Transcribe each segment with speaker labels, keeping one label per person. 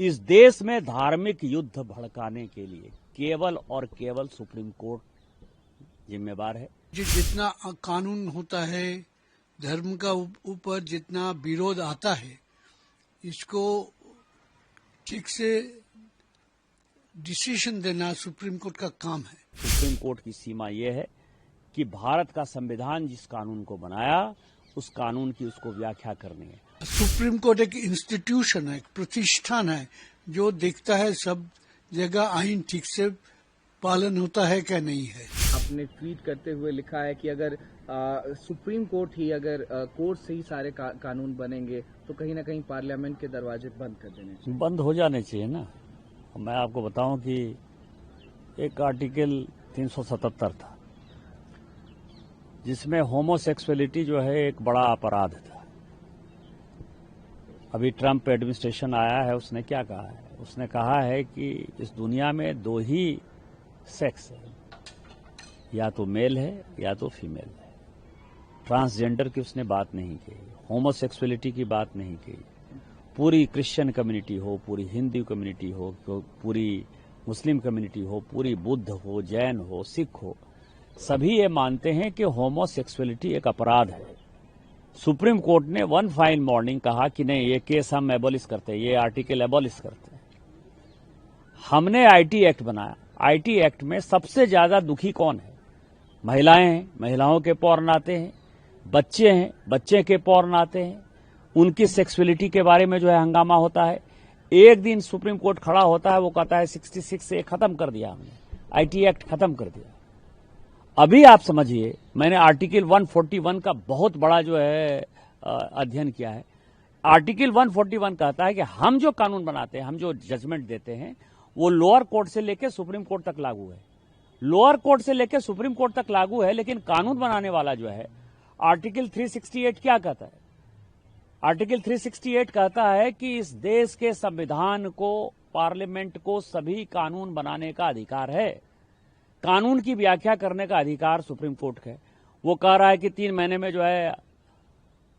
Speaker 1: इस देश में धार्मिक युद्ध भड़काने के लिए केवल और केवल सुप्रीम कोर्ट जिम्मेवार है।
Speaker 2: जितना कानून होता है, धर्म का ऊपर जितना विरोध आता है, इसको ठीक से डिसीजन देना सुप्रीम कोर्ट का काम है।
Speaker 1: सुप्रीम कोर्ट की सीमा यह है कि भारत का संविधान जिस कानून को बनाया उस कानून की उसको व्याख्या करनी है।
Speaker 2: सुप्रीम कोर्ट एक इंस्टीट्यूशन है, एक प्रतिष्ठान है जो देखता है सब जगह आईन ठीक से पालन होता है क्या नहीं है।
Speaker 3: आपने ट्वीट करते हुए लिखा है कि अगर सुप्रीम कोर्ट ही अगर कोर्ट से ही सारे कानून बनेंगे तो कहीं ना कहीं पार्लियामेंट के दरवाजे बंद कर देने चाहिए।
Speaker 1: बंद हो जाने चाहिए ना। मैं आपको बताऊं कि एक आर्टिकल 377 था जिसमें होमोसेक्सुअलिटी जो है एक बड़ा अपराध था। अभी ट्रंप एडमिनिस्ट्रेशन आया है, उसने क्या कहा है? उसने कहा है कि इस दुनिया में दो ही सेक्स है, या तो मेल है या तो फीमेल है। ट्रांसजेंडर की उसने बात नहीं की, होमोसेक्सुअलिटी की बात नहीं की। पूरी क्रिश्चियन कम्युनिटी हो, पूरी हिंदू कम्युनिटी हो, पूरी मुस्लिम कम्युनिटी हो, पूरी बुद्ध हो, जैन हो, सिख हो, सभी ये मानते हैं कि होमोसेक्सुअलिटी एक अपराध है। सुप्रीम कोर्ट ने वन फाइन मॉर्निंग कहा कि नहीं, ये केस हम एबॉलिश करते हैं, ये आर्टिकल एबॉलिश करते हैं। हमने आईटी एक्ट बनाया। आईटी एक्ट में सबसे ज्यादा दुखी कौन है? महिलाएं हैं, महिलाओं के पौर्न आते हैं, बच्चे हैं, बच्चे के पौर्न आते हैं, उनकी सेक्सुअलिटी के बारे में जो है हंगामा होता है। एक दिन सुप्रीम कोर्ट खड़ा होता है, वो कहता है 66 से खत्म कर दिया हमने, आईटी एक्ट खत्म कर दिया। अभी आप समझिए, मैंने आर्टिकल 141 का बहुत बड़ा जो है अध्ययन किया है। आर्टिकल 141 कहता है कि हम जो कानून बनाते हैं, हम जो जजमेंट देते हैं, वो लोअर कोर्ट से लेकर सुप्रीम कोर्ट तक लागू है। लोअर कोर्ट से लेकर सुप्रीम कोर्ट तक लागू है, लेकिन कानून बनाने वाला जो है आर्टिकल 368 क्या कहता है? आर्टिकल 368 कहता है कि इस देश के संविधान को, पार्लियामेंट को सभी कानून बनाने का अधिकार है। कानून की व्याख्या करने का अधिकार सुप्रीम कोर्ट का है। वो कह रहा है कि 3 महीने में जो है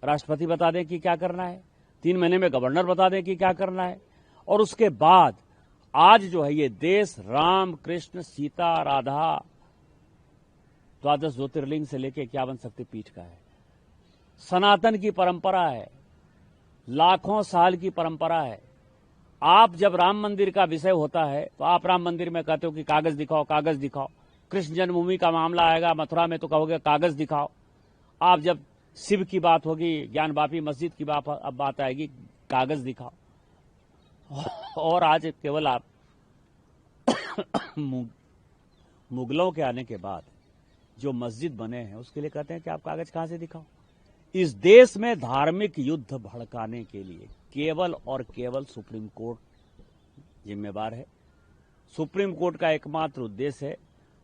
Speaker 1: राष्ट्रपति बता दें कि क्या करना है, 3 महीने में गवर्नर बता दें कि क्या करना है। और उसके बाद आज जो है ये देश राम, कृष्ण, सीता, राधा, द्वादश ज्योतिर्लिंग से लेकर 51 शक्तिपीठ का है। सनातन की परंपरा है, लाखों साल की परंपरा है। आप जब राम मंदिर का विषय होता है तो आप राम मंदिर में कहते हो कि कागज दिखाओ, कागज दिखाओ। कृष्ण जन्मभूमि का मामला आएगा मथुरा में तो कहोगे कागज दिखाओ। आप जब शिव की बात होगी, ज्ञानवापी मस्जिद की बात आएगी, कागज दिखाओ। और आज केवल आप मुगलों के आने के बाद जो मस्जिद बने हैं उसके लिए कहते हैं कि आप कागज कहां से दिखाओ। इस देश में धार्मिक युद्ध भड़काने के लिए केवल और केवल सुप्रीम कोर्ट जिम्मेवार है। सुप्रीम कोर्ट का एकमात्र उद्देश्य है,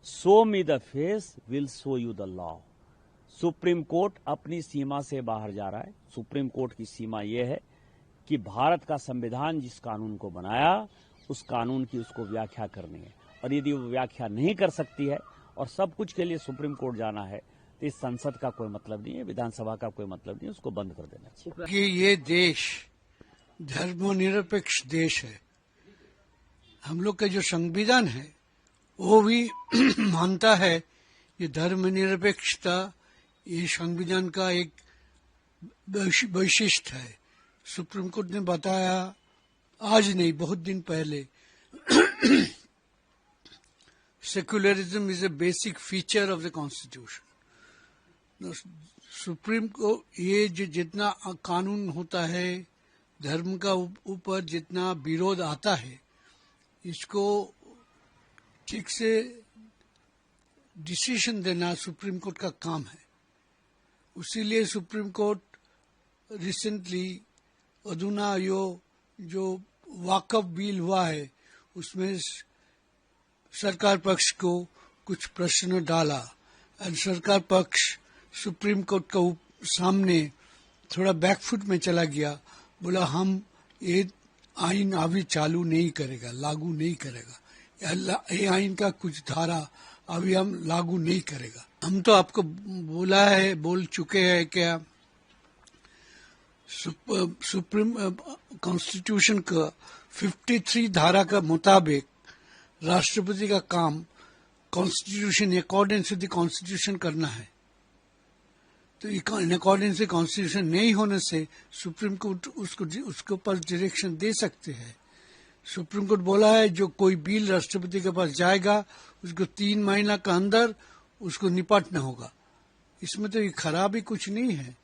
Speaker 1: show me the face will show you the law. Supreme court अपनी सीमा से बाहर जा रहा है। सुप्रीम कोर्ट की सीमा यह है कि भारत का संविधान जिस कानून को बनाया उस कानून की उसको व्याख्या करनी है। और यदि वो व्याख्या नहीं कर सकती है और सब कुछ के लिए सुप्रीम कोर्ट जाना है तो इस संसद का कोई मतलब नहीं है, विधानसभा का कोई मतलब नहीं है, उसको बंद कर देना चाहिए।
Speaker 2: कि ये देश धर्मनिरपेक्ष देश है। हम लोग का जो संविधान है वो भी मानता है ये धर्मनिरपेक्षता, ये संविधान का एक वैशिष्ट है। सुप्रीम कोर्ट ने बताया, आज नहीं बहुत दिन पहले, secularism is a basic feature of the constitution. Supreme को ये जो जितना कानून होता है, धर्म का ऊपर जितना विरोध आता है, इसको ठीक से डिसीजन देना सुप्रीम कोर्ट का काम है। उसीलिए सुप्रीम कोर्ट रिसेंटली अधुना जो वाकफ बिल हुआ है उसमें सरकार पक्ष को कुछ प्रश्न डाला और सरकार पक्ष सुप्रीम कोर्ट का सामने थोड़ा बैकफुट में चला गया। बोला हम ये आइन अभी चालू नहीं करेगा, लागू नहीं करेगा, ये आइन का कुछ धारा अभी हम लागू नहीं करेगा। हम तो आपको बोल चुके हैं क्या सुप्रीम कॉन्स्टिट्यूशन का 53 धारा का मुताबिक राष्ट्रपति का काम constitution according to the constitution करना है। तो इन अकॉर्डिंग से कॉन्स्टिट्यूशन नहीं होने से सुप्रीम कोर्ट उसके पास डायरेक्शन दे सकते हैं। सुप्रीम कोर्ट बोला है जो कोई बिल राष्ट्रपति के पास जाएगा उसको 3 महीना के अंदर उसको निपटना होगा। इसमें तो ये खराबी कुछ नहीं है,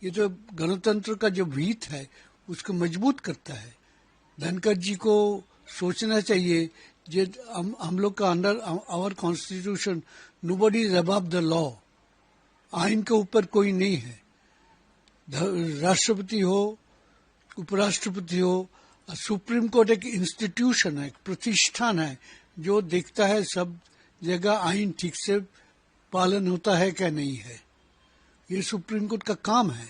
Speaker 2: ये तो गणतंत्र का जो भीत है उसको मजबूत करता है। धनखड़ जी को सोचना चाहिए जे हम लोग का under our constitution nobody is above the law, आइन के ऊपर कोई नहीं है। राष्ट्रपति हो, उपराष्ट्रपति हो, सुप्रीम कोर्ट एक इंस्टीट्यूशन है, एक प्रतिष्ठान है जो देखता है सब जगह आइन ठीक से पालन होता है क्या नहीं है। ये सुप्रीम कोर्ट का काम है।